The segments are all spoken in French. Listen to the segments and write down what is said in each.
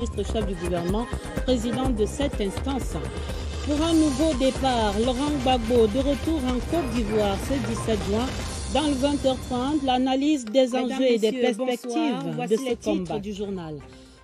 ministre chef du gouvernement, président de cette instance. Pour un nouveau départ, Laurent Gbagbo de retour en Côte d'Ivoire ce 17 juin. Dans le 20h30, l'analyse des enjeux et des perspectives de ce combat du journal.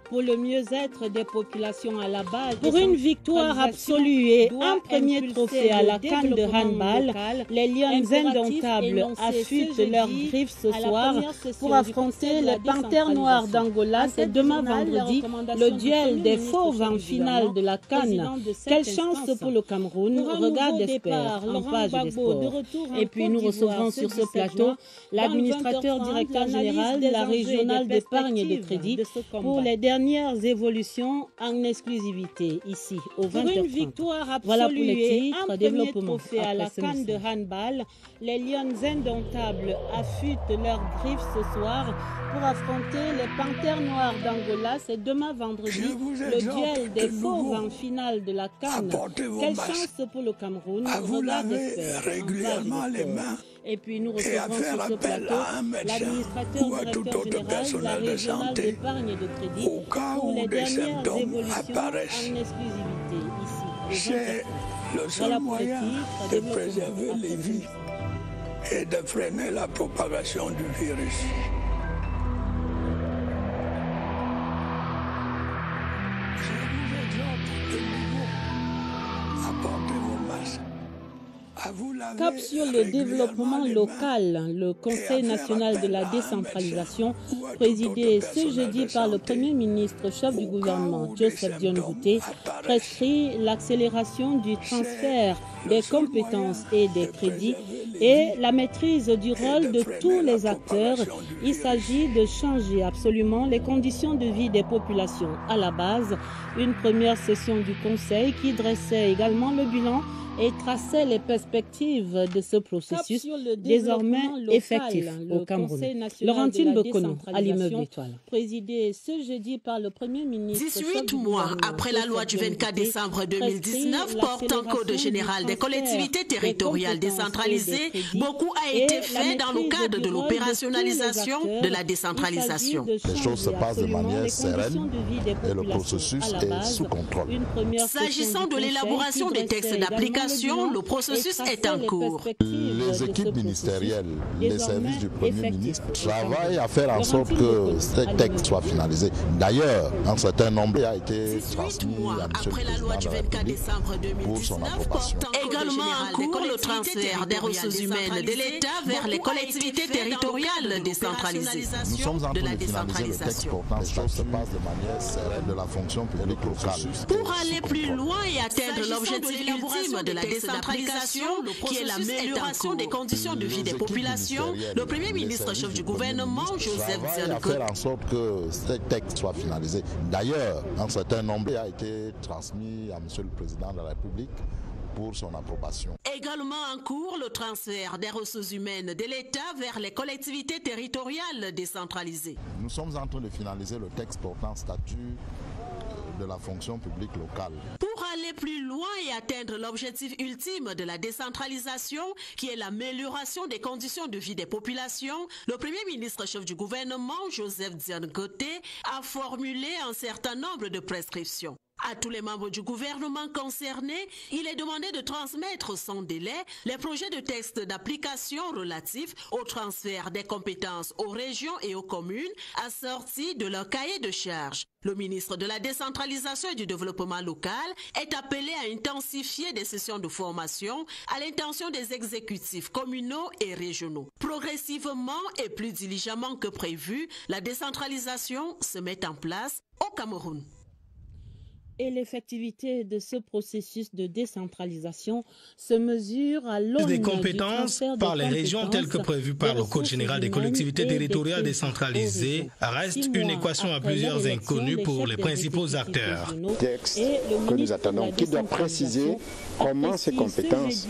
Pour le mieux-être des populations à la base. Pour une victoire absolue et un premier trophée à la CAN de handball, les Lions indomptables affûtent leurs griffes ce soir pour affronter les Panthères noires d'Angola. C'est demain vendredi, le duel des fauves en finale de la CAN. Quelle chance pour le Cameroun. Regard d'experts en page des sports. Et puis nous recevrons sur ce plateau l'administrateur directeur général de la régionale d'épargne et de crédit pour les dernières évolutions en exclusivité ici au 20h30. Pour une victoire absolue voilà pour les titres, développement à la CAN de handball, les Lions indomptables affûtent leurs griffes ce soir pour affronter les Panthères noires d'Angola. C'est demain vendredi, le duel des fauves en finale de la CAN. Quelle chance pour le Cameroun. Vous lavez régulièrement les mains. Et puis nous recevrons sur ce plateau l'administrateur directeur général de la régionale d'épargne et de crédit pour les dernières évolutions en exclusivité ici. C'est le seul moyen de préserver les vies et de freiner la propagation du virus. Je vous exhorte de nouveau, apportez vos masques. Cap sur le développement local, le Conseil national de la décentralisation, présidé ce jeudi par le Premier ministre chef du gouvernement, Joseph Dione Bouté, prescrit l'accélération du transfert des compétences et des crédits et la maîtrise du rôle de tous les acteurs. Il s'agit de changer absolument les conditions de vie des populations à la base. Une première session du Conseil qui dressait également le bilan et traçait les perspectives de ce processus désormais effectif au Cameroun. Laurentine Bokono, à l'immeuble Étoile. Présidé ce jeudi par le Premier ministre. 18 mois après la loi du 24 décembre 2019 portant Code général des collectivités territoriales décentralisées, beaucoup a été fait dans le cadre de l'opérationnalisation de la décentralisation. Les choses se passent de manière sereine et le processus est sous contrôle. S'agissant de l'élaboration des textes d'application, le processus est en cours. Les équipes ministérielles, les services du Premier ministre travaillent à faire en sorte que ces textes soient finalisés. D'ailleurs, un certain nombre a été transmis à M. le Président de la République pour son approbation. Également en cours le transfert des ressources humaines de l'État vers les collectivités territoriales décentralisées. Nous sommes en train de finaliser le texte portant les choses se passent de manière sereine de la fonction publique locale. Pour aller plus loin et atteindre l'objectif ultime de la décentralisation, qui est l'amélioration des conditions de vie des populations, le Premier ministre chef du gouvernement, Joseph Dione Bouté, à faire en sorte que ces textes soient finalisés. D'ailleurs, un certain nombre a été transmis à M. le Président de la République pour son approbation. Également en cours le transfert des ressources humaines de l'État vers les collectivités territoriales décentralisées. Nous sommes en train de finaliser le texte portant statut de la fonction publique locale. Pour aller plus loin et atteindre l'objectif ultime de la décentralisation, qui est l'amélioration des conditions de vie des populations, le Premier ministre chef du gouvernement, Joseph Dione Bouté, a formulé un certain nombre de prescriptions. À tous les membres du gouvernement concernés, il est demandé de transmettre sans délai les projets de textes d'application relatifs au transfert des compétences aux régions et aux communes assortis de leur cahier de charges. Le ministre de la décentralisation et du développement local est appelé à intensifier des sessions de formation à l'intention des exécutifs communaux et régionaux. Progressivement et plus diligemment que prévu, la décentralisation se met en place au Cameroun. Et l'effectivité de ce processus de décentralisation se mesure à l'aune des compétences par les régions telles que prévues par le Code général des collectivités territoriales décentralisées reste une équation à plusieurs inconnues pour les principaux acteurs. Texte que nous attendons, qui doit préciser comment ces compétences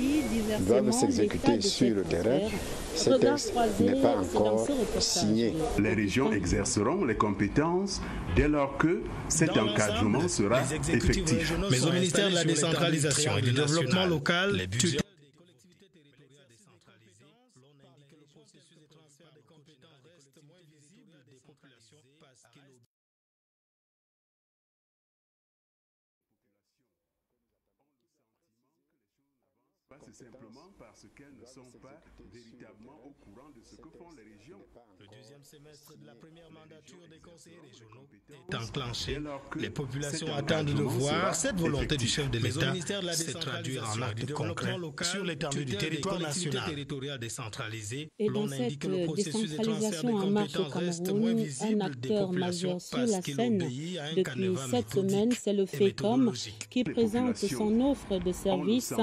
doivent s'exécuter sur le terrain. Ce texte n'est pas encore signé. Les régions exerceront les compétences dès lors que cet encadrement sera effectif. Mais au ministère de la décentralisation et du développement local, c'est simplement parce qu'elles ne sont pas véritablement au courant de ce que font les régions. Le deuxième semestre de la première mandature des conseillers régionaux est enclenché. Les populations attendent de voir cette volonté du chef de l'État se traduire en actes concrets sur l'étendue du territoire national. Décentralisé, et dans cette décentralisation en marche au Cameroun, un acteur majeur sur la scène depuis cette semaine, c'est le FECOM qui présente son offre de services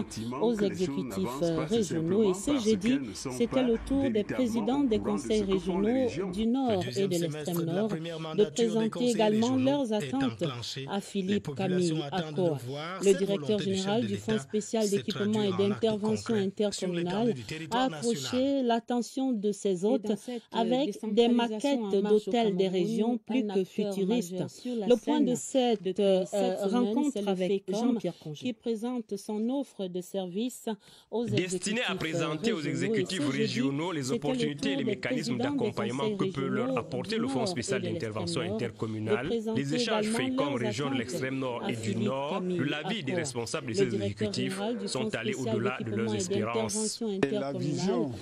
aux exécutifs régionaux. Et ce jeudi, c'était le tour des présidents des conseils régionaux du Nord et de l'Extrême Nord de présenter également leurs attentes à Philippe Camille Akor, le directeur général du Fonds spécial d'équipement et d'intervention intercommunale, a accroché l'attention de ses hôtes avec des maquettes d'hôtels des régions plus que futuristes. Le point de cette rencontre avec Jean-Pierre Congé, qui présente son offre de services aux destinée à présenter aux exécutifs régionaux les opportunités et les mécanismes d'accompagnement que peut leur apporter le Fonds spécial d'intervention intercommunale, les échanges faits comme région de l'extrême nord et du nord, l'avis des responsables de ces exécutifs sont allés au-delà de leurs espérances. Et la vision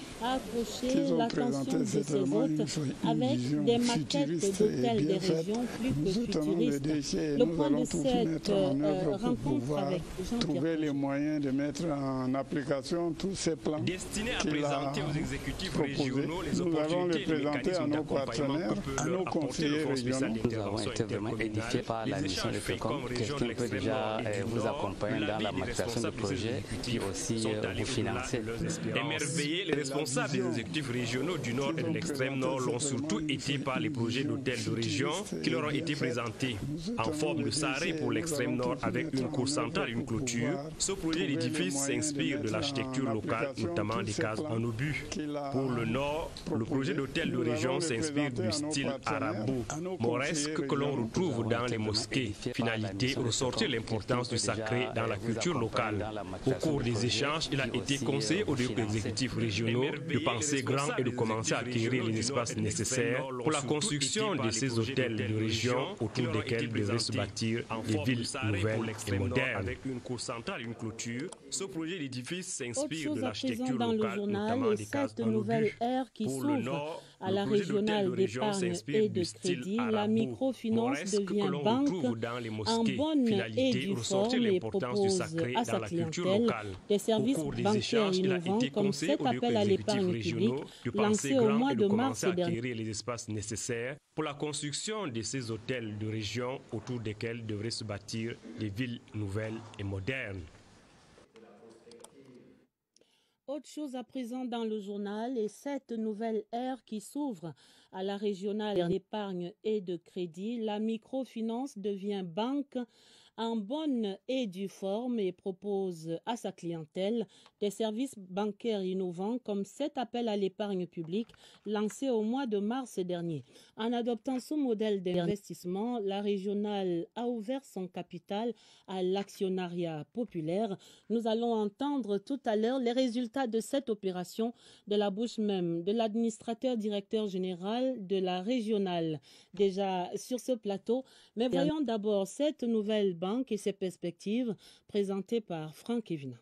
qu'ils ont présentée, c'est vraiment une vision futuriste et bien faite. Nous tenons le dossier et nous allons tout mettre en œuvre pour pouvoir trouver les moyens de mettre en application tous ces plans destinés à présenter aux exécutifs régionaux les nous allons les présenter à nos partenaires, à nos conseillers régionaux. Nous avons été vraiment édifiés par la mission de FECOM, quelqu'un peut déjà vous accompagner dans la maquettation du projet puis aussi vous financer. Émerveillés, les responsables des exécutifs régionaux du Nord et de l'Extrême Nord l'ont surtout été par les projets d'hôtels de région qui leur ont été présentés. En forme de sarré pour l'Extrême Nord avec une cour centrale et une clôture, ce projet d'édifice s'inspire de l'architecture locale, notamment des cases en obus. Pour le Nord, le projet d'hôtel de région s'inspire du style arabo-mauresque que l'on retrouve dans les mosquées. Finalité, ressortir l'importance du sacré dans la culture locale. Au cours des échanges, il a été conseillé aux deux exécutifs régionaux de penser grand et de commencer à acquérir les espaces nécessaires pour la construction de ces hôtels de région autour desquels devraient se bâtir des villes nouvelles et modernes. Avec une cour centrale et une clôture, ce projet d'édifice s'inspire de l'architecture locale, notamment des cases en obus. Pour le Nord, à la régionale d'épargne et de crédit, la microfinance devient banque en bonne et due forme et propose à sa clientèle des services bancaires innovants comme cet appel à l'épargne publique lancé au mois de mars dernier. Les espaces nécessaires pour la construction de ces hôtels de région autour desquels devraient se bâtir des villes nouvelles et modernes. Autre chose à présent dans le journal et cette nouvelle ère qui s'ouvre à la régionale d'épargne et de crédit. La microfinance devient banque en bonne et due forme et propose à sa clientèle des services bancaires innovants comme cet appel à l'épargne publique lancé au mois de mars dernier. En adoptant ce modèle d'investissement, la régionale a ouvert son capital à l'actionnariat populaire. Nous allons entendre tout à l'heure les résultats de cette opération de la bouche même de l'administrateur directeur général de la régionale, déjà sur ce plateau. Mais voyons d'abord cette nouvelle banque et ses perspectives présentées par Franck Evina.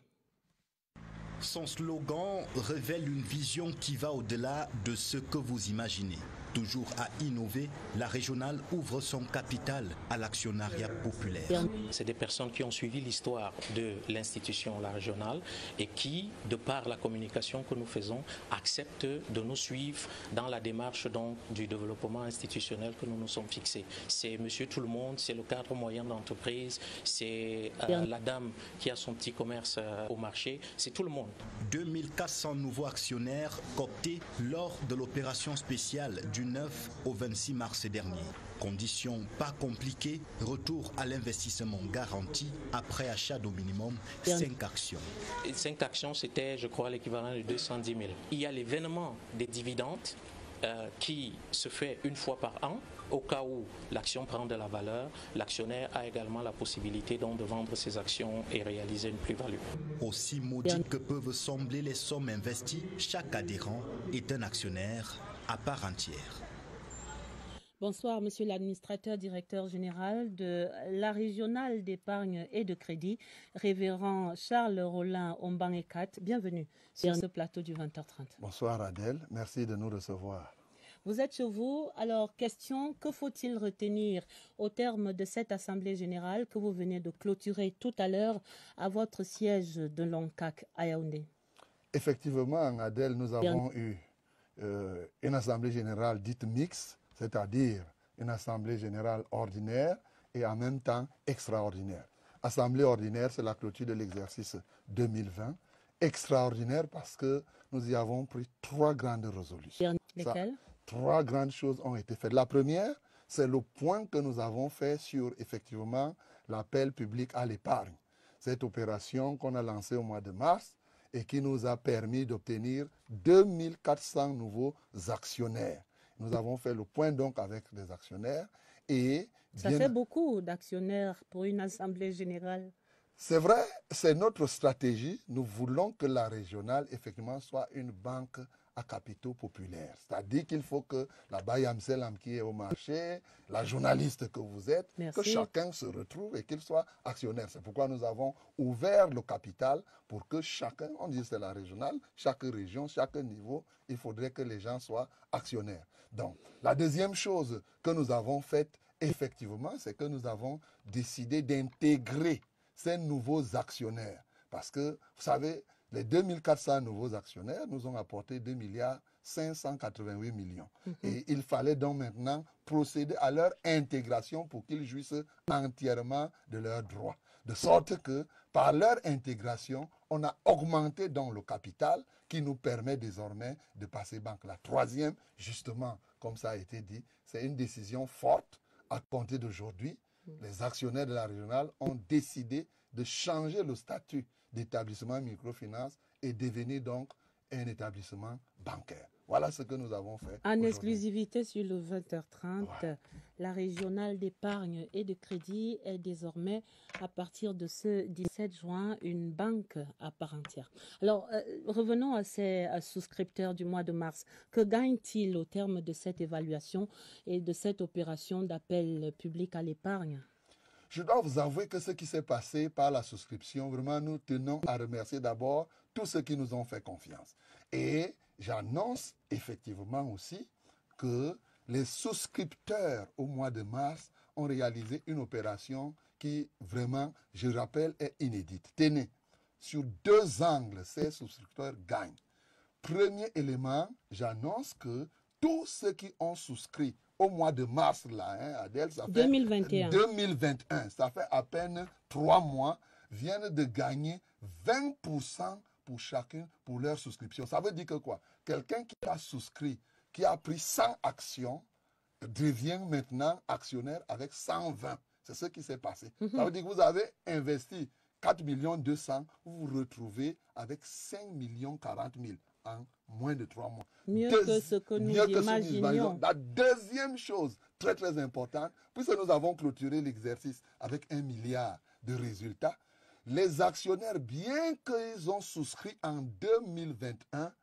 Son slogan révèle une vision qui va au-delà de ce que vous imaginez. Toujours à innover, la régionale ouvre son capital à l'actionnariat populaire. C'est des personnes qui ont suivi l'histoire de l'institution, la régionale, et qui, de par la communication que nous faisons, acceptent de nous suivre dans la démarche donc, du développement institutionnel que nous nous sommes fixés. C'est monsieur tout le monde, c'est le cadre moyen d'entreprise, c'est la dame qui a son petit commerce au marché, c'est tout le monde. 2400 nouveaux actionnaires cooptés lors de l'opération spéciale du 9 au 26 mars dernier. Conditions pas compliquées, retour à l'investissement garanti après achat d'au minimum 5 actions. 5 actions, c'était, je crois, l'équivalent de 210 000. Il y a l'événement des dividendes qui se fait une fois par an. Au cas où l'action prend de la valeur, l'actionnaire a également la possibilité donc de vendre ses actions et réaliser une plus-value. Aussi maudites que peuvent sembler les sommes investies, chaque adhérent est un actionnaire à part entière. Bonsoir, monsieur l'administrateur directeur général de la régionale d'épargne et de crédit, révérend Charles Rollin Ombangekat. Bienvenue sur ce plateau du 20h30. Bonsoir Adèle, merci de nous recevoir. Vous êtes chez vous, alors question, que faut-il retenir au terme de cette assemblée générale que vous venez de clôturer tout à l'heure à votre siège de l'ONCAC à Yaoundé? Effectivement, Adèle, nous avons eu une assemblée générale dite mixte, c'est-à-dire une assemblée générale ordinaire et en même temps extraordinaire. Assemblée ordinaire, c'est la clôture de l'exercice 2020. Extraordinaire parce que nous y avons pris 3 grandes résolutions. Lesquelles? 3 grandes choses ont été faites. La première, c'est le point que nous avons fait sur, effectivement, l'appel public à l'épargne. Cette opération qu'on a lancée au mois de mars et qui nous a permis d'obtenir 2400 nouveaux actionnaires. Nous avons fait le point donc avec les actionnaires et... Ça fait beaucoup d'actionnaires pour une assemblée générale. C'est vrai, c'est notre stratégie. Nous voulons que la régionale, effectivement, soit une banque à capitaux populaires. C'est-à-dire qu'il faut que la Bayamselam qui est au marché, la journaliste que vous êtes, que chacun se retrouve et qu'il soit actionnaire. C'est pourquoi nous avons ouvert le capital pour que chacun, on dit c'est la régionale, chaque région, chaque niveau, il faudrait que les gens soient actionnaires. Donc, la deuxième chose que nous avons faite, effectivement, c'est que nous avons décidé d'intégrer ces nouveaux actionnaires. Parce que, vous savez, les 2400 nouveaux actionnaires nous ont apporté 2,588 milliards. Et il fallait donc maintenant procéder à leur intégration pour qu'ils jouissent entièrement de leurs droits. De sorte que, par leur intégration, on a augmenté donc le capital qui nous permet désormais de passer banque. La troisième, justement, comme ça a été dit, c'est une décision forte à compter d'aujourd'hui. Les actionnaires de la régionale ont décidé de changer le statut d'établissement microfinance et devenir donc un établissement bancaire. Voilà ce que nous avons fait. En exclusivité sur le 20h30, la régionale d'épargne et de crédit est désormais, à partir de ce 17 juin, une banque à part entière. Alors, revenons à ces souscripteurs du mois de mars. Que gagnent-ils au terme de cette évaluation et de cette opération d'appel public à l'épargne? Je dois vous avouer que ce qui s'est passé par la souscription, vraiment, nous tenons à remercier d'abord tous ceux qui nous ont fait confiance. Et j'annonce effectivement aussi que les souscripteurs au mois de mars ont réalisé une opération qui, vraiment, je rappelle, est inédite. Tenez, sur 2 angles, ces souscripteurs gagnent. Premier élément, j'annonce que tous ceux qui ont souscrit au mois de mars, là, Adèle, ça fait 2021, ça fait à peine 3 mois, viennent de gagner 20% pour chacun pour leur souscription. Ça veut dire que quoi? Quelqu'un qui a souscrit, qui a pris 100 actions, devient maintenant actionnaire avec 120. C'est ce qui s'est passé. Ça veut dire que vous avez investi 4 200 000, vous vous retrouvez avec 5 40 000 en moins de 3 mois. Mieux que ce que nous imaginions. La deuxième chose, très très importante, puisque nous avons clôturé l'exercice avec 1 milliard de résultats, les actionnaires, bien qu'ils ont souscrit en 2021,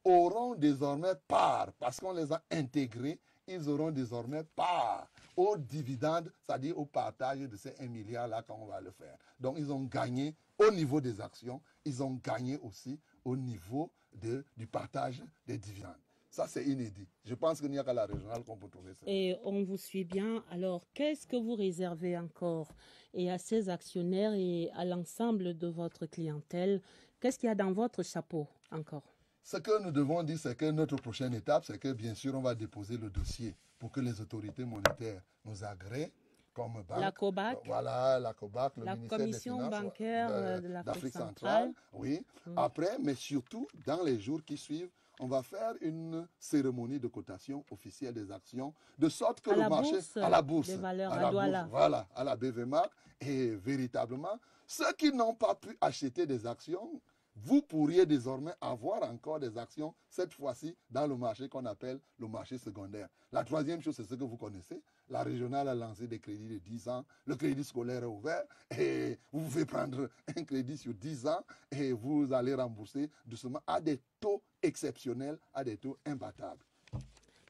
auront désormais part, parce qu'on les a intégrés, ils auront désormais part aux dividendes, c'est-à-dire au partage de ces 1 milliard-là quand on va le faire. Donc ils ont gagné au niveau des actions, ils ont gagné aussi au niveau du partage des dividendes. Ça, c'est inédit. Je pense qu'il n'y a qu'à la régionale qu'on peut trouver ça. Et on vous suit bien. Alors, qu'est-ce que vous réservez encore et à ces actionnaires et à l'ensemble de votre clientèle? Qu'est-ce qu'il y a dans votre chapeau encore? Ce que nous devons dire, c'est que notre prochaine étape, c'est que bien sûr, on va déposer le dossier pour que les autorités monétaires nous agréent comme banque. La COBAC. Voilà, la COBAC, le ministère Commission des Finances, bancaire de l'Afrique centrale. Oui. Après, mais surtout, dans les jours qui suivent, on va faire une cérémonie de cotation officielle des actions, de sorte que le marché, à la bourse, des valeurs, à la bourse, voilà, à la BVMAC, et véritablement, ceux qui n'ont pas pu acheter des actions, vous pourriez désormais avoir encore des actions, cette fois-ci, dans le marché qu'on appelle le marché secondaire. La troisième chose, c'est ce que vous connaissez. La régionale a lancé des crédits de 10 ans. Le crédit scolaire est ouvert et vous pouvez prendre un crédit sur 10 ans et vous allez rembourser doucement à des taux exceptionnels, à des taux imbattables.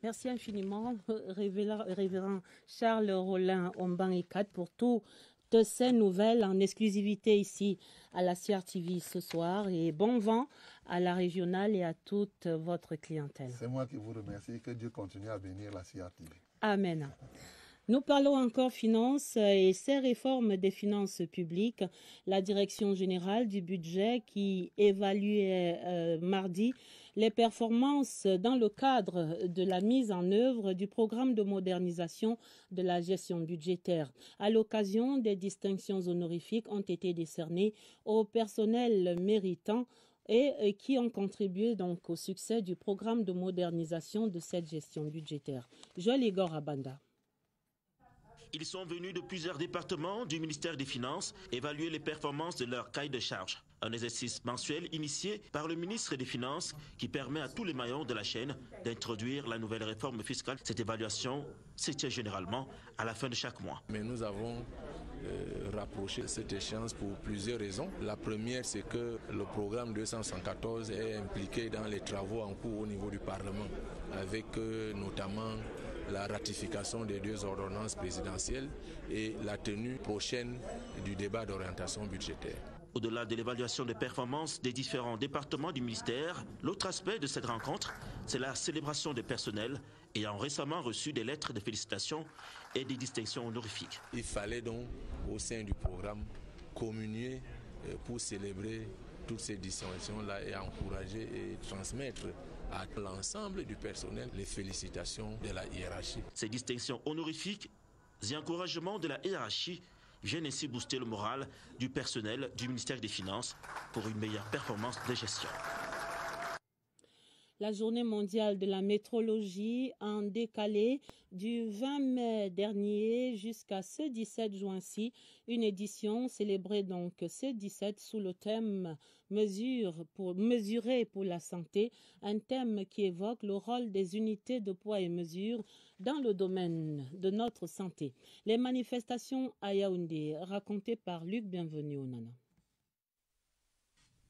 Merci infiniment, révérend Charles Rollin Omban-Ikat, pour toutes ces nouvelles en exclusivité ici à la CRTV ce soir. Et bon vent à la régionale et à toute votre clientèle. C'est moi qui vous remercie. Que Dieu continue à bénir la CRTV. Amen. Nous parlons encore finances et ces réformes des finances publiques. La Direction générale du budget qui évaluait mardi les performances dans le cadre de la mise en œuvre du programme de modernisation de la gestion budgétaire. À l'occasion, des distinctions honorifiques ont été décernées au personnel méritant et qui ont contribué donc au succès du programme de modernisation de cette gestion budgétaire. Joël Igor Abanda. Ils sont venus de plusieurs départements du ministère des Finances évaluer les performances de leur cahier de charges. Un exercice mensuel initié par le ministre des Finances qui permet à tous les maillons de la chaîne d'introduire la nouvelle réforme fiscale. Cette évaluation se tient généralement à la fin de chaque mois. Mais nous avons rapproché cette échéance pour plusieurs raisons. La première, c'est que le programme 214 est impliqué dans les travaux en cours au niveau du Parlement, avec notamment la ratification des 2 ordonnances présidentielles et la tenue prochaine du débat d'orientation budgétaire. Au-delà de l'évaluation des performances des différents départements du ministère, l'autre aspect de cette rencontre, c'est la célébration des personnels ayant récemment reçu des lettres de félicitations et des distinctions honorifiques. Il fallait donc, au sein du programme, communier pour célébrer toutes ces distinctions-là et encourager et transmettre à l'ensemble du personnel les félicitations de la hiérarchie. Ces distinctions honorifiques et encouragements de la hiérarchie viennent ainsi booster le moral du personnel du ministère des Finances pour une meilleure performance de gestion. La journée mondiale de la métrologie en décalé du 20 mai dernier jusqu'à ce 17 juin-ci. Une édition célébrée donc ce 17 sous le thème Mesurer pour la santé, un thème qui évoque le rôle des unités de poids et mesure dans le domaine de notre santé. Les manifestations à Yaoundé, racontées par Luc Bienvenu Onana.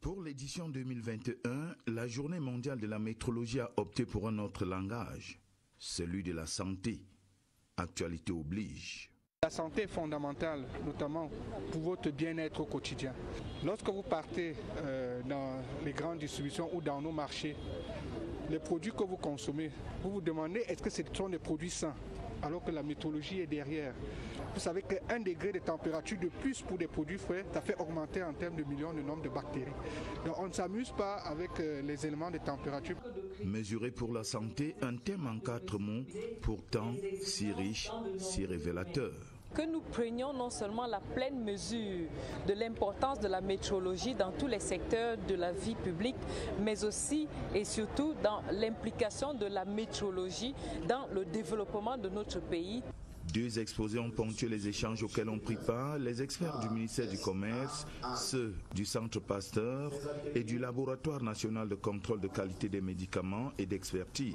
Pour l'édition 2021, la Journée mondiale de la métrologie a opté pour un autre langage, celui de la santé. Actualité oblige. La santé est fondamentale, notamment pour votre bien-être au quotidien. Lorsque vous partez dans les grandes distributions ou dans nos marchés, les produits que vous consommez, vous vous demandez est-ce que ce sont des produits sains, alors que la métrologie est derrière. Vous savez qu'1 degré de température de plus pour des produits frais, ça fait augmenter en termes de millions le nombre de bactéries. Donc on ne s'amuse pas avec les éléments de température. Mesurer pour la santé, un thème en 4 mots, pourtant si riche, si révélateur. Que nous prenions non seulement la pleine mesure de l'importance de la métrologie dans tous les secteurs de la vie publique, mais aussi et surtout dans l'implication de la métrologie dans le développement de notre pays. 2 exposés ont ponctué les échanges auxquels ont pris part les experts du ministère du Commerce, ceux du Centre Pasteur et du Laboratoire national de contrôle de qualité des médicaments et d'expertise.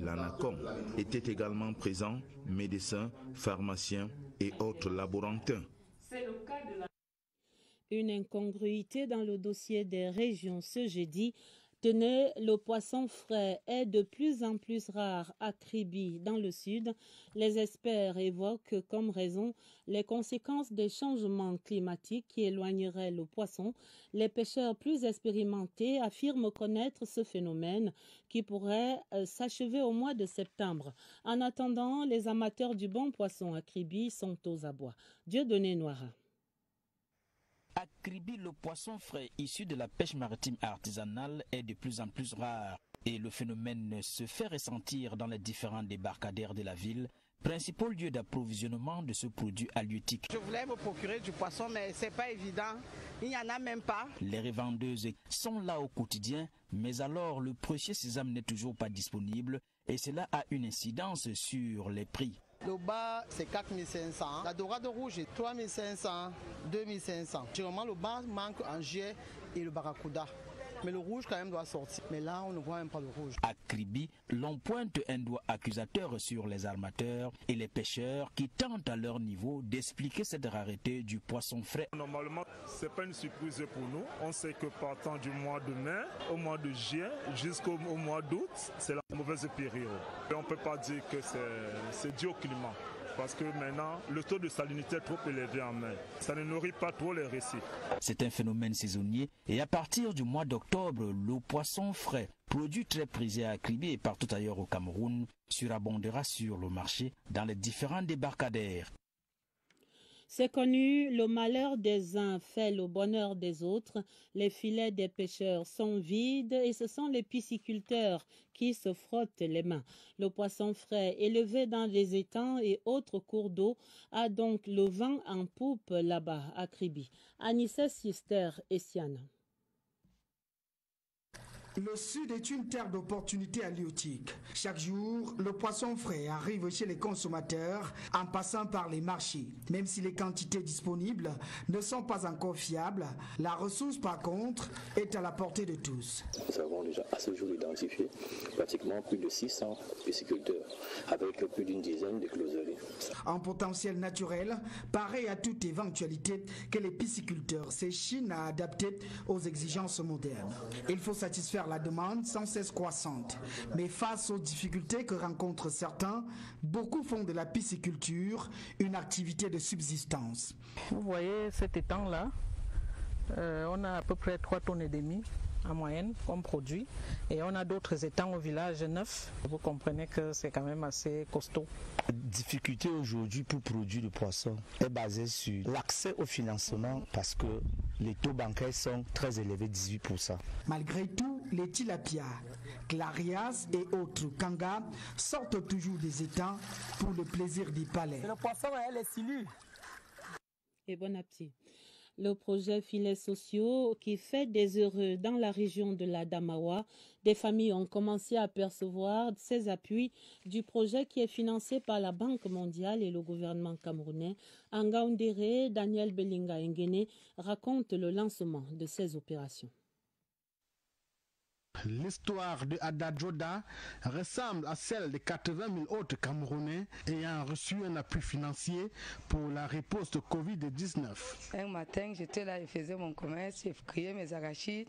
L'ANACOM était également présent, médecins, pharmaciens et autres laborantins. Une incongruité dans le dossier des régions ce jeudi. Tenez, le poisson frais est de plus en plus rare à Kribi dans le sud. Les experts évoquent comme raison les conséquences des changements climatiques qui éloigneraient le poisson. Les pêcheurs plus expérimentés affirment connaître ce phénomène qui pourrait s'achever au mois de septembre. En attendant, les amateurs du bon poisson à Kribi sont aux abois. Dieudonné Noira. À Kribi, le poisson frais issu de la pêche maritime artisanale est de plus en plus rare et le phénomène se fait ressentir dans les différents débarcadères de la ville, principal lieu d'approvisionnement de ce produit halieutique. Je voulais me procurer du poisson, mais c'est pas évident. Il n'y en a même pas. Les revendeuses sont là au quotidien, mais alors le précieux sésame n'est toujours pas disponible et cela a une incidence sur les prix. Le bas, c'est 4500. La dorade rouge, 3500, 2500. Généralement, le bas manque en juillet et le barracuda. Mais le rouge quand même doit sortir. Mais là, on ne voit même pas le rouge. À Kribi, l'on pointe un doigt accusateur sur les armateurs et les pêcheurs qui tentent à leur niveau d'expliquer cette rareté du poisson frais. Normalement, ce n'est pas une surprise pour nous. On sait que partant du mois de mai au mois de juin jusqu'au mois d'août, c'est la mauvaise période. Et on ne peut pas dire que c'est dû au climat. Parce que maintenant, le taux de salinité est trop élevé en mer. Ça ne nourrit pas trop les récifs. C'est un phénomène saisonnier et à partir du mois d'octobre, le poisson frais, produit très prisé à Kribi et partout ailleurs au Cameroun, surabondera sur le marché dans les différents débarcadères. C'est connu, le malheur des uns fait le bonheur des autres. Les filets des pêcheurs sont vides et ce sont les pisciculteurs qui se frottent les mains. Le poisson frais élevé dans les étangs et autres cours d'eau a donc le vent en poupe là-bas à Kribi. Anissa Sister et Siana. Le Sud est une terre d'opportunités halieutiques. Chaque jour, le poisson frais arrive chez les consommateurs en passant par les marchés. Même si les quantités disponibles ne sont pas encore fiables, la ressource par contre est à la portée de tous. Nous avons déjà à ce jour identifié pratiquement plus de 600 pisciculteurs avec plus d'une dizaine de closeries. Un potentiel naturel, pareil à toute éventualité que les pisciculteurs s'échinent à adapter aux exigences modernes. Il faut satisfaire la demande sans cesse croissante. Mais face aux difficultés que rencontrent certains, beaucoup font de la pisciculture une activité de subsistance. Vous voyez cet étang-là, on a à peu près 3,5 tonnes en moyenne comme produit. Et on a d'autres étangs au village neuf. Vous comprenez que c'est quand même assez costaud. La difficulté aujourd'hui pour produire du poisson est basée sur l'accès au financement parce que les taux bancaires sont très élevés, 18%. Malgré tout, les tilapias, clarias et autres kangas sortent toujours des étangs pour le plaisir des palais. Le poisson, elle est silue. Et bon appétit. Le projet Filets sociaux qui fait des heureux dans la région de la Damawa. Des familles ont commencé à percevoir ces appuis du projet qui est financé par la Banque mondiale et le gouvernement camerounais. Ngaoundéré, Daniel Belinga Nguene raconte le lancement de ces opérations. L'histoire de Adadjoda ressemble à celle de 80 000 autres Camerounais ayant reçu un appui financier pour la riposte Covid-19. Un matin, j'étais là, je faisais mon commerce, j'ai crié mes arachides.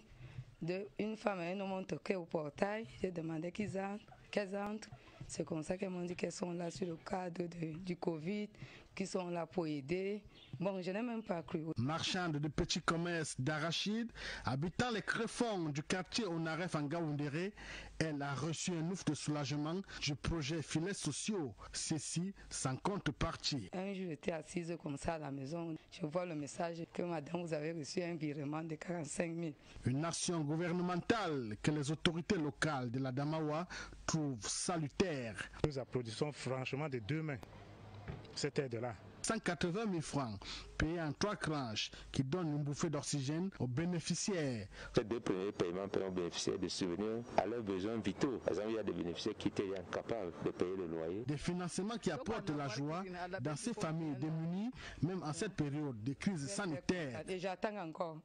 Une femme et un homme ont toqué au portail, j'ai demandé qu'elles entrent. C'est comme ça qu'elles m'ont dit qu'elles sont là sur le cadre du Covid, qui sont là pour aider. Bon, je n'ai même pas cru. Marchande de petits commerces d'arachides, habitant les créfonds du quartier Onaref en Ngaoundéré, elle a reçu un ouf de soulagement du projet Filets sociaux. Ceci sans contrepartie. Un jour, j'étais assise comme ça à la maison. Je vois le message que madame, vous avez reçu un virement de 45 000. Une action gouvernementale que les autorités locales de la Damawa trouvent salutaire. Nous applaudissons franchement de deux mains cette aide-là. 180 000 francs payés en 3 tranches qui donnent une bouffée d'oxygène aux bénéficiaires. Ces deux premiers paiements permettent aux bénéficiaires de subvenir à leurs besoins vitaux. Par exemple, il y a des bénéficiaires qui étaient incapables de payer le loyer. Des financements qui apportent la joie dans ces familles démunies, même en cette période de crise sanitaire. Et j'attends encore.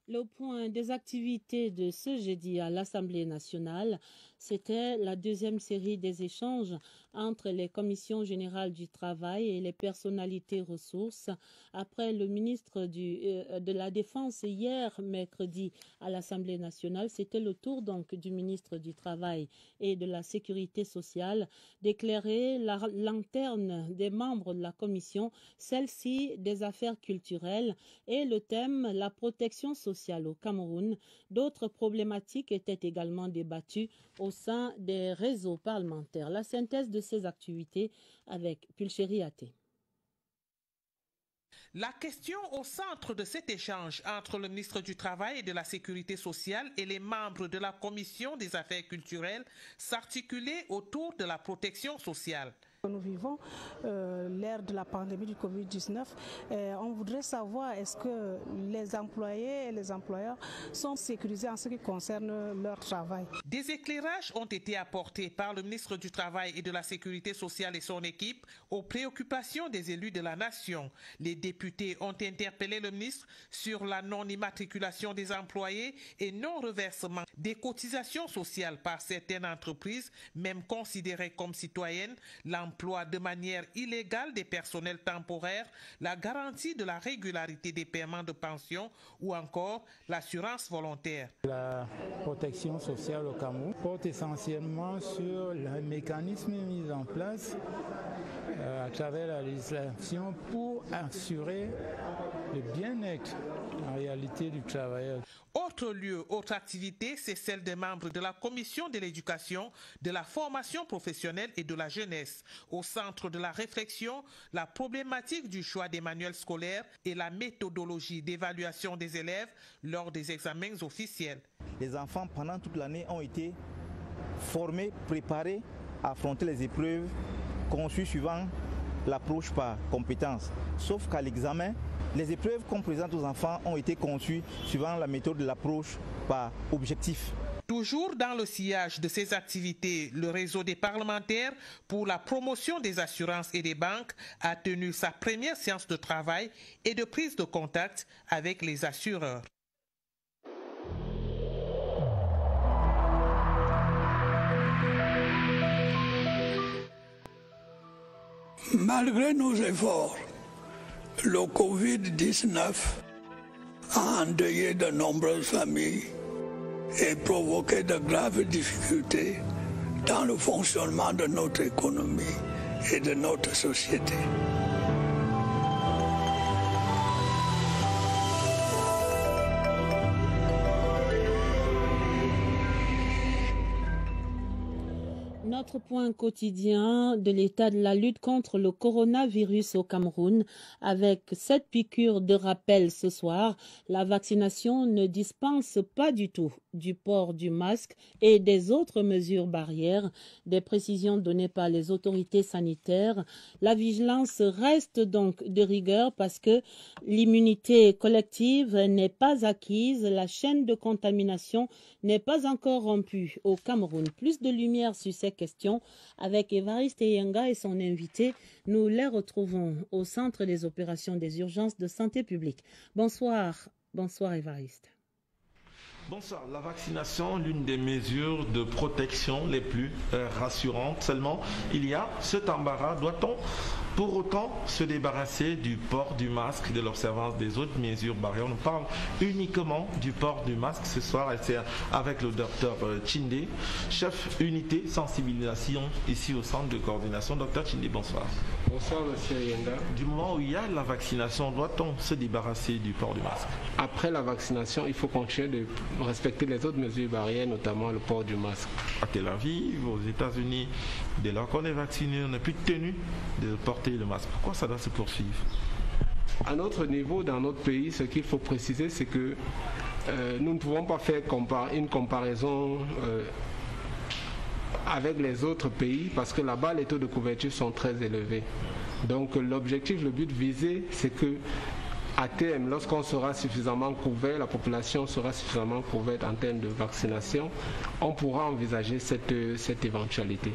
Le point des activités de ce jeudi à l'Assemblée nationale, c'était la deuxième série des échanges entre les commissions générales du travail et les personnalités ressources. Après le ministre de la Défense hier mercredi à l'Assemblée nationale, c'était le tour donc du ministre du Travail et de la Sécurité sociale d'éclairer la lanterne des membres de la commission, celle-ci des affaires culturelles et le thème la protection sociale au Cameroun. D'autres problématiques étaient également débattues au sein des réseaux parlementaires. La synthèse de ces activités avec Pulchéri Até. La question au centre de cet échange entre le ministre du Travail et de la Sécurité sociale et les membres de la Commission des affaires culturelles s'articulait autour de la protection sociale. Nous vivons l'ère de la pandémie du Covid-19. On voudrait savoir est-ce que les employés et les employeurs sont sécurisés en ce qui concerne leur travail. Des éclairages ont été apportés par le ministre du Travail et de la Sécurité sociale et son équipe aux préoccupations des élus de la nation. Les députés ont interpellé le ministre sur la non-immatriculation des employés et non-reversement des cotisations sociales par certaines entreprises, même considérées comme citoyennes, l'emploi de manière illégale des personnels temporaires, la garantie de la régularité des paiements de pension ou encore l'assurance volontaire. La protection sociale au Cameroun porte essentiellement sur le mécanisme mis en place à travers la législation pour assurer le bien-être en réalité du travailleur. Autre lieu, autre activité, c'est celle des membres de la Commission de l'éducation, de la formation professionnelle et de la jeunesse. Au centre de la réflexion, la problématique du choix des manuels scolaires et la méthodologie d'évaluation des élèves lors des examens officiels. Les enfants, pendant toute l'année, ont été formés, préparés à affronter les épreuves conçues suivant l'approche par compétences. Sauf qu'à l'examen, les épreuves qu'on présente aux enfants ont été conçues suivant la méthode de l'approche par objectif. Toujours dans le sillage de ces activités, le réseau des parlementaires pour la promotion des assurances et des banques a tenu sa première séance de travail et de prise de contact avec les assureurs. Malgré nos efforts, le Covid-19 a endeuillé de nombreuses familles et provoqué de graves difficultés dans le fonctionnement de notre économie et de notre société. Notre point quotidien de l'état de la lutte contre le coronavirus au Cameroun. Avec 7 piqûres de rappel ce soir, la vaccination ne dispense pas du tout du port du masque et des autres mesures barrières. Des précisions données par les autorités sanitaires. La vigilance reste donc de rigueur parce que l'immunité collective n'est pas acquise. La chaîne de contamination n'est pas encore rompue au Cameroun. Plus de lumière sur ces questions avec Évariste Yenga et son invité. Nous les retrouvons au centre des opérations des urgences de santé publique. Bonsoir. Bonsoir Évariste. Bonsoir. La vaccination, l'une des mesures de protection les plus rassurantes. Seulement, il y a cet embarras. Doit-on pour autant se débarrasser du port du masque, de l'observance des autres mesures barrières? On parle uniquement du port du masque ce soir. C'est avec le docteur Chinde, chef unité sensibilisation ici au centre de coordination. Docteur Chinde, bonsoir. Bonsoir, monsieur Yenga. Du moment où il y a la vaccination, doit-on se débarrasser du port du masque? Après la vaccination, il faut continuer de respecter les autres mesures barrières, notamment le port du masque. À Tel Aviv, aux États-Unis, dès lors qu'on est vacciné, on n'est plus tenu de porter le masque. Pourquoi ça doit se poursuivre? À notre niveau, dans notre pays, ce qu'il faut préciser, c'est que nous ne pouvons pas faire une comparaison avec les autres pays parce que là-bas, les taux de couverture sont très élevés. Donc l'objectif, le but visé, c'est que à terme, lorsqu'on sera suffisamment couvert, la population sera suffisamment couverte en termes de vaccination, on pourra envisager cette éventualité.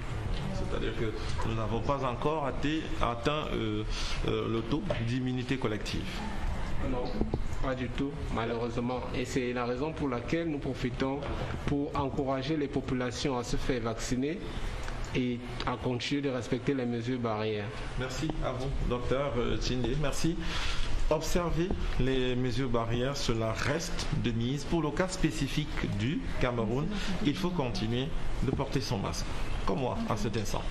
C'est-à-dire que nous n'avons pas encore atteint le taux d'immunité collective. Non, pas du tout, malheureusement. Et c'est la raison pour laquelle nous profitons pour encourager les populations à se faire vacciner et à continuer de respecter les mesures barrières. Merci à vous, docteur Chinde. Merci. Observer les mesures barrières, cela reste de mise. Pour le cas spécifique du Cameroun, il faut continuer de porter son masque. Comme moi, à cet instant.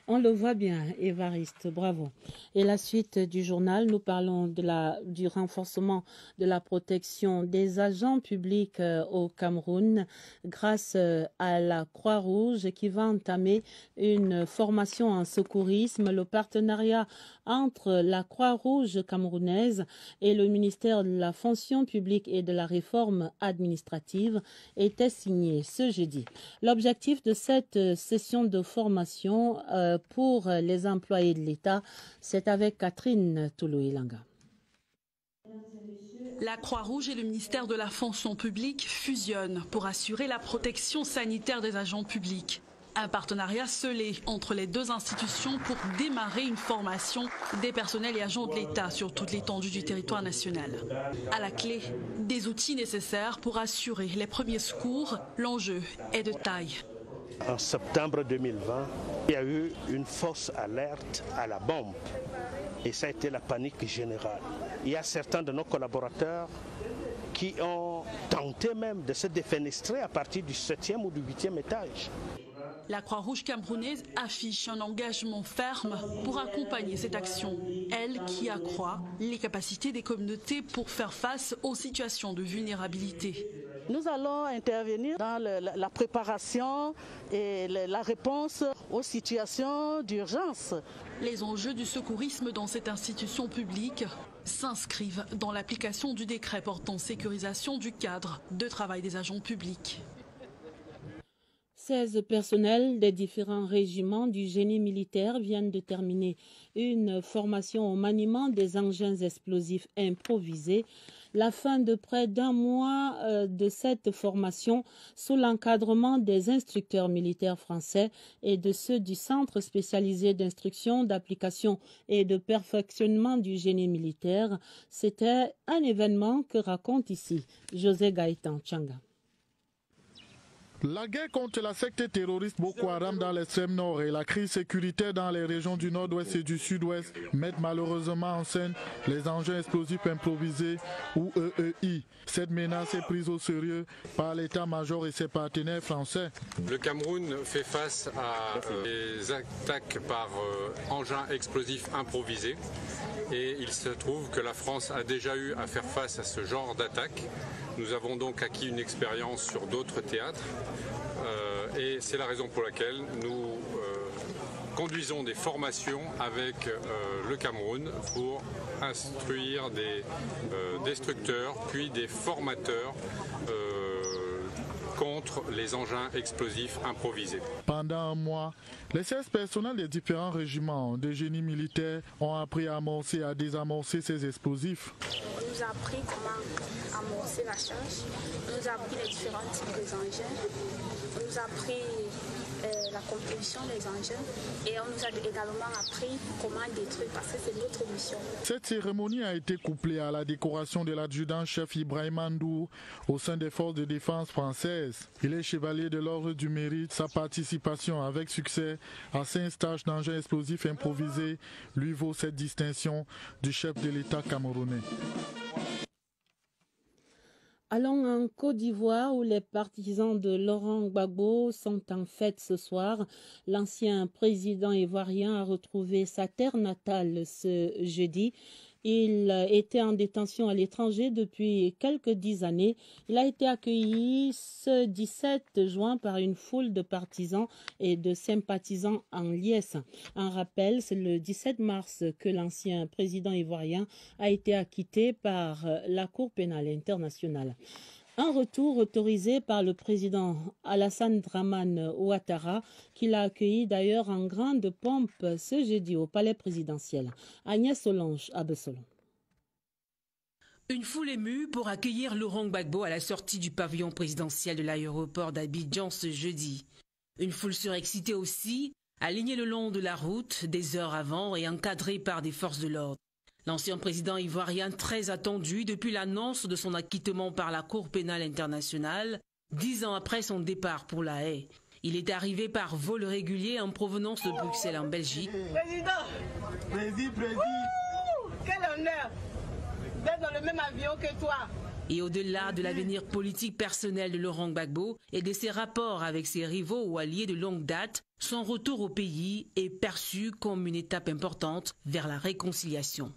On le voit bien, Évariste, bravo. Et la suite du journal, nous parlons du renforcement de la protection des agents publics au Cameroun grâce à la Croix-Rouge qui va entamer une formation en secourisme. Le partenariat entre la Croix-Rouge camerounaise et le ministère de la fonction publique et de la réforme administrative était signé ce jeudi. L'objectif de cette session de formation pour les employés de l'État, c'est avec Catherine Toulouilanga. La Croix-Rouge et le ministère de la fonction publique fusionnent pour assurer la protection sanitaire des agents publics. Un partenariat scellé entre les deux institutions pour démarrer une formation des personnels et agents de l'État sur toute l'étendue du territoire national. À la clé, des outils nécessaires pour assurer les premiers secours. L'enjeu est de taille. En septembre 2020, il y a eu une fausse alerte à la bombe et ça a été la panique générale. Il y a certains de nos collaborateurs qui ont tenté même de se défenestrer à partir du 7e ou du 8e étage. La Croix-Rouge camerounaise affiche un engagement ferme pour accompagner cette action, elle qui accroît les capacités des communautés pour faire face aux situations de vulnérabilité. Nous allons intervenir dans la préparation et la réponse aux situations d'urgence. Les enjeux du secourisme dans cette institution publique s'inscrivent dans l'application du décret portant sécurisation du cadre de travail des agents publics. 16 personnels des différents régiments du génie militaire viennent de terminer une formation au maniement des engins explosifs improvisés. La fin de près d'un mois de cette formation sous l'encadrement des instructeurs militaires français et de ceux du Centre spécialisé d'instruction, d'application et de perfectionnement du génie militaire. C'était un événement que raconte ici José Gaëtan Tchanga. La guerre contre la secte terroriste Boko Haram dans l'extrême nord et la crise sécuritaire dans les régions du nord-ouest et du sud-ouest mettent malheureusement en scène les engins explosifs improvisés ou EEI. Cette menace est prise au sérieux par l'état-major et ses partenaires français. Le Cameroun fait face à des attaques par engins explosifs improvisés et il se trouve que la France a déjà eu à faire face à ce genre d'attaque. Nous avons donc acquis une expérience sur d'autres théâtres et c'est la raison pour laquelle nous conduisons des formations avec le Cameroun pour instruire des destructeurs puis des formateurs contre les engins explosifs improvisés. Pendant un mois, les 16 personnels des différents régiments de génie militaire ont appris à amorcer et à désamorcer ces explosifs. On nous a appris comment amorcer la charge, on nous a appris les différents types d'engins, on nous a appris la composition des engins et on nous a également appris comment détruire parce que c'est notre mission. Cette cérémonie a été couplée à la décoration de l'adjudant-chef Ibrahim Andour au sein des forces de défense françaises. Il est chevalier de l'ordre du mérite. Sa participation avec succès à 5 stages d'engins explosifs improvisés lui vaut cette distinction du chef de l'État camerounais. Allons en Côte d'Ivoire où les partisans de Laurent Gbagbo sont en fête ce soir. L'ancien président ivoirien a retrouvé sa terre natale ce jeudi. Il était en détention à l'étranger depuis quelques 10 années. Il a été accueilli ce 17 juin par une foule de partisans et de sympathisants en liesse. Un rappel, c'est le 17 mars que l'ancien président ivoirien a été acquitté par la Cour pénale internationale. Un retour autorisé par le président Alassane Dramane Ouattara, qui l'a accueilli d'ailleurs en grande pompe ce jeudi au palais présidentiel. Agnès Solange, Abessolon. Une foule émue pour accueillir Laurent Gbagbo à la sortie du pavillon présidentiel de l'aéroport d'Abidjan ce jeudi. Une foule surexcitée aussi, alignée le long de la route des heures avant et encadrée par des forces de l'ordre. L'ancien président ivoirien très attendu depuis l'annonce de son acquittement par la Cour pénale internationale, 10 ans après son départ pour La Haye. Il est arrivé par vol régulier en provenance de Bruxelles en Belgique. Président, président. Quel honneur d'être dans le même avion que toi. Et au-delà de l'avenir politique personnel de Laurent Gbagbo et de ses rapports avec ses rivaux ou alliés de longue date, son retour au pays est perçu comme une étape importante vers la réconciliation.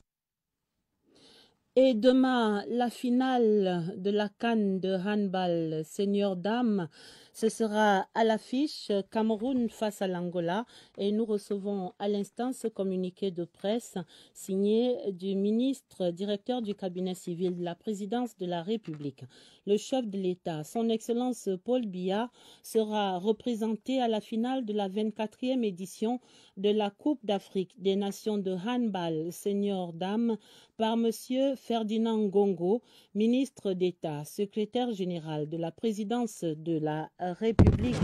Et demain, la finale de la CAN de handball senior-dames, ce sera à l'affiche Cameroun face à l'Angola et nous recevons à l'instant ce communiqué de presse signé du ministre directeur du cabinet civil de la présidence de la République. Le chef de l'État, son Excellence Paul Biya, sera représenté à la finale de la 24e édition de la Coupe d'Afrique des Nations de handball senior-dames par M. Ferdinand Ngongo, ministre d'État, secrétaire général de la présidence de la République.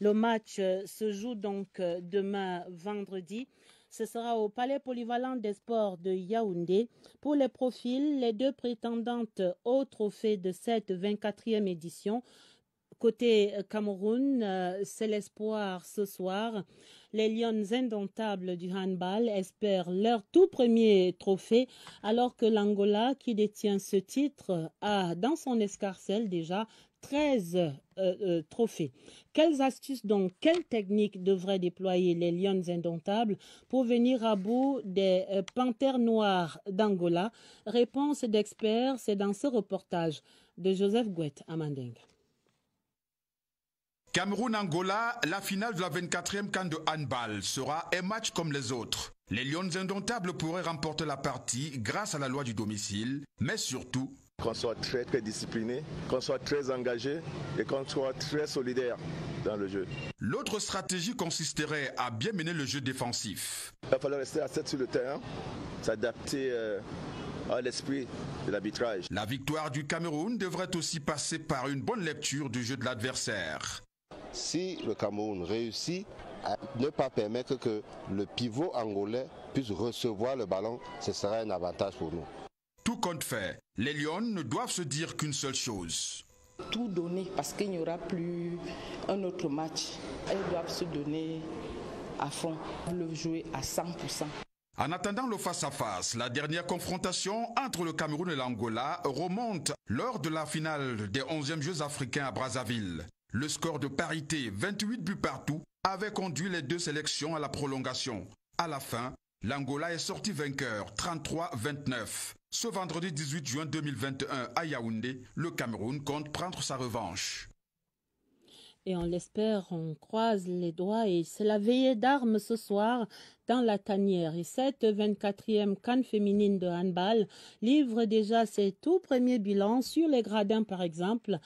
Le match se joue donc demain vendredi. Ce sera au Palais Polyvalent des Sports de Yaoundé. Pour les profils, les deux prétendantes au trophée de cette 24e édition. Côté Cameroun, c'est l'espoir ce soir. Les Lions indomptables du handball espèrent leur tout premier trophée, alors que l'Angola, qui détient ce titre, a dans son escarcelle déjà 13 trophées. Quelles astuces donc, quelles techniques devraient déployer les Lions indomptables pour venir à bout des panthères noires d'Angola? Réponse d'experts, c'est dans ce reportage de Joseph Gouet à Mandingue. Cameroun-Angola, la finale de la 24e CAN de handball sera un match comme les autres. Les Lions indomptables pourraient remporter la partie grâce à la loi du domicile, mais surtout qu'on soit très discipliné, qu'on soit très engagé et qu'on soit très solidaire dans le jeu. L'autre stratégie consisterait à bien mener le jeu défensif. Il va falloir rester à 7 sur le terrain, s'adapter à l'esprit de l'arbitrage. La victoire du Cameroun devrait aussi passer par une bonne lecture du jeu de l'adversaire. Si le Cameroun réussit à ne pas permettre que le pivot angolais puisse recevoir le ballon, ce sera un avantage pour nous. Tout compte fait, les Lions ne doivent se dire qu'une seule chose. Tout donner parce qu'il n'y aura plus un autre match. Elles doivent se donner à fond, le jouer à 100%. En attendant le face-à-face, la dernière confrontation entre le Cameroun et l'Angola remonte lors de la finale des 11e Jeux africains à Brazzaville. Le score de parité, 28 buts partout, avait conduit les deux sélections à la prolongation. À la fin, l'Angola est sorti vainqueur, 33-29. Ce vendredi 18 juin 2021 à Yaoundé, le Cameroun compte prendre sa revanche. Et on l'espère, on croise les doigts et c'est la veillée d'armes ce soir dans la tanière. Et cette 24e CAN féminine de handball livre déjà ses tout premiers bilans sur les gradins par exemple.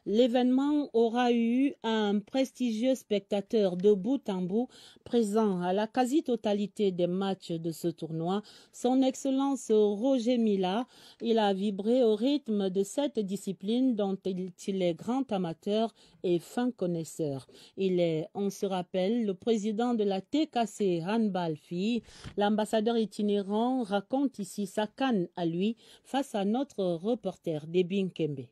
L'événement aura eu un prestigieux spectateur de bout en bout présent à la quasi-totalité des matchs de ce tournoi. Son Excellence Roger Mila, il a vibré au rythme de cette discipline dont il est grand amateur et fin connaisseur. Il est, on se rappelle, le président de la TKC Handball Filles. L'ambassadeur itinérant raconte ici sa CAN à lui face à notre reporter Debin Kembe.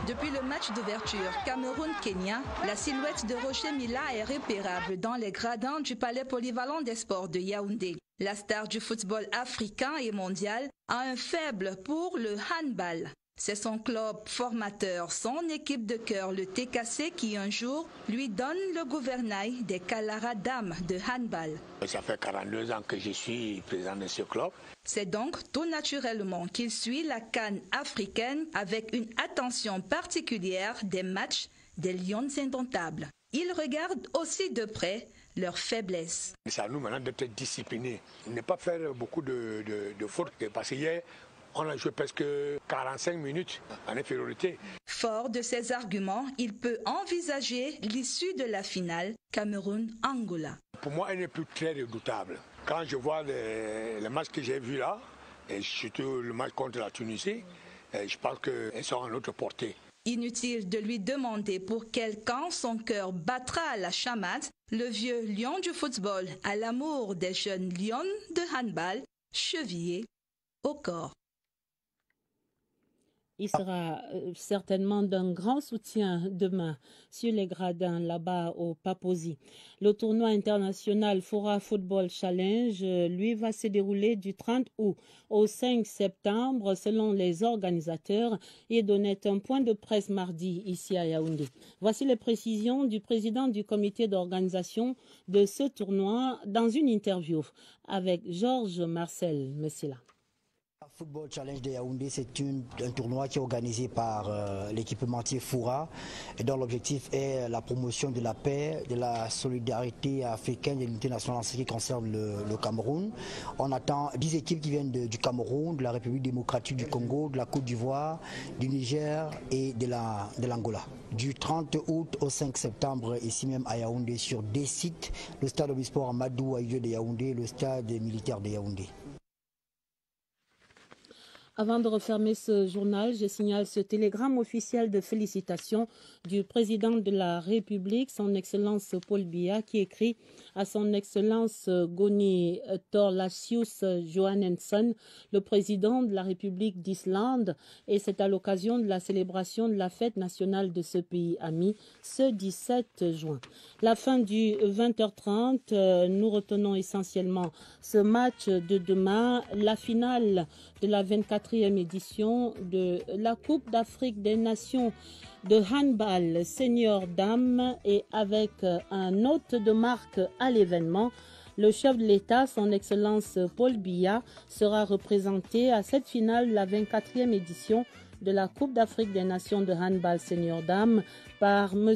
Depuis le match d'ouverture Cameroun-Kenya, la silhouette de Roger Mila est repérable dans les gradins du Palais Polyvalent des Sports de Yaoundé. La star du football africain et mondial a un faible pour le handball. C'est son club formateur, son équipe de cœur, le TKC, qui un jour lui donne le gouvernail des Kalara Dames de handball. Ça fait 42 ans que je suis président de ce club. C'est donc tout naturellement qu'il suit la CAN africaine avec une attention particulière des matchs des Lions indomptables. Il regarde aussi de près leurs faiblesses. C'est à nous maintenant d'être disciplinés, ne pas faire beaucoup de fautes, parce qu'hier, on a joué presque 45 minutes en infériorité. Fort de ces arguments, il peut envisager l'issue de la finale Cameroun-Angola. Pour moi, elle n'est plus très redoutable. Quand je vois les matchs que j'ai vus là, et surtout le match contre la Tunisie, je pense qu'elles sont à notre portée. Inutile de lui demander pour quel camp son cœur battra à la chamade, le vieux lion du football à l'amour des jeunes lions de handball, chevillés au corps. Il sera certainement d'un grand soutien demain sur les gradins là-bas au Papouasie. Le tournoi international Fora Football Challenge, lui, va se dérouler du 30 août au 5 septembre selon les organisateurs et donnait un point de presse mardi ici à Yaoundé. Voici les précisions du président du comité d'organisation de ce tournoi dans une interview avec Georges Marcel Messila. Football Challenge de Yaoundé, c'est un tournoi qui est organisé par l'équipementier Foura et dont l'objectif est la promotion de la paix, de la solidarité africaine et de l'unité nationale en ce qui concerne le Cameroun. On attend 10 équipes qui viennent du Cameroun, de la République démocratique du Congo, de la Côte d'Ivoire, du Niger et de l'Angola. Du 30 août au 5 septembre, ici même à Yaoundé, sur des sites, le stade Omnisport Amadou Aïe de Yaoundé, le stade militaire de Yaoundé. Avant de refermer ce journal, je signale ce télégramme officiel de félicitations du président de la République, son Excellence Paul Biya, qui écrit à son Excellence Goni Thorlacius Johannesson, le président de la République d'Islande, et c'est à l'occasion de la célébration de la fête nationale de ce pays ami, ce 17 juin. La fin du 20h30, nous retenons essentiellement ce match de demain, la finale de la 24e édition de la Coupe d'Afrique des Nations de handball senior dames, et avec un hôte de marque à l'événement, le chef de l'État, son Excellence Paul Biya, sera représenté à cette finale de la 24e édition de la Coupe d'Afrique des Nations de handball senior dames par M.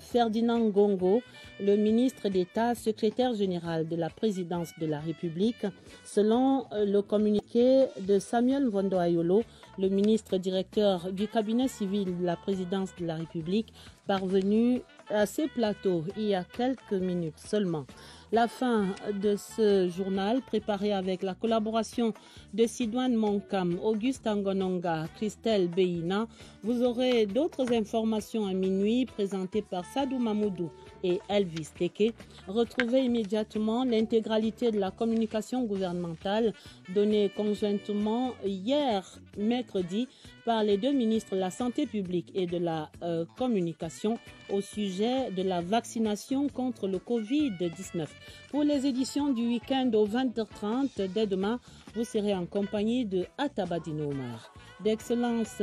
Ferdinand Gongo, le ministre d'État, secrétaire général de la présidence de la République, selon le communiqué de Samuel Mvondo Ayolo, le ministre directeur du cabinet civil de la présidence de la République, parvenu à ces plateaux il y a quelques minutes seulement. La fin de ce journal, préparé avec la collaboration de Sidouane Monkam, Auguste Angononga, Christelle Beina. Vous aurez d'autres informations à minuit présentées par Sadou Mamoudou et Elvis Teke. Retrouvez immédiatement l'intégralité de la communication gouvernementale donnée conjointement hier, mercredi, par les deux ministres de la Santé publique et de la Communication au sujet de la vaccination contre le Covid-19. Pour les éditions du week-end au 20h30, dès demain, vous serez en compagnie de Atabadino Omar. D'excellence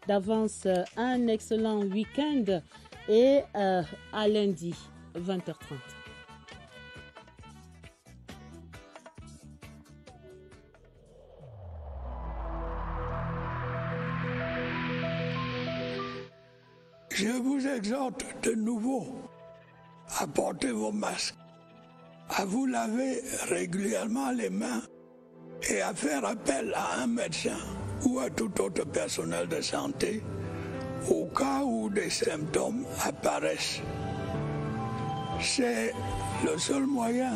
d'avance, un excellent week-end et à lundi, 20h30. Je vous exhorte de nouveau à porter vos masques, à vous laver régulièrement les mains et à faire appel à un médecin ou à tout autre personnel de santé au cas où des symptômes apparaissent. C'est le seul moyen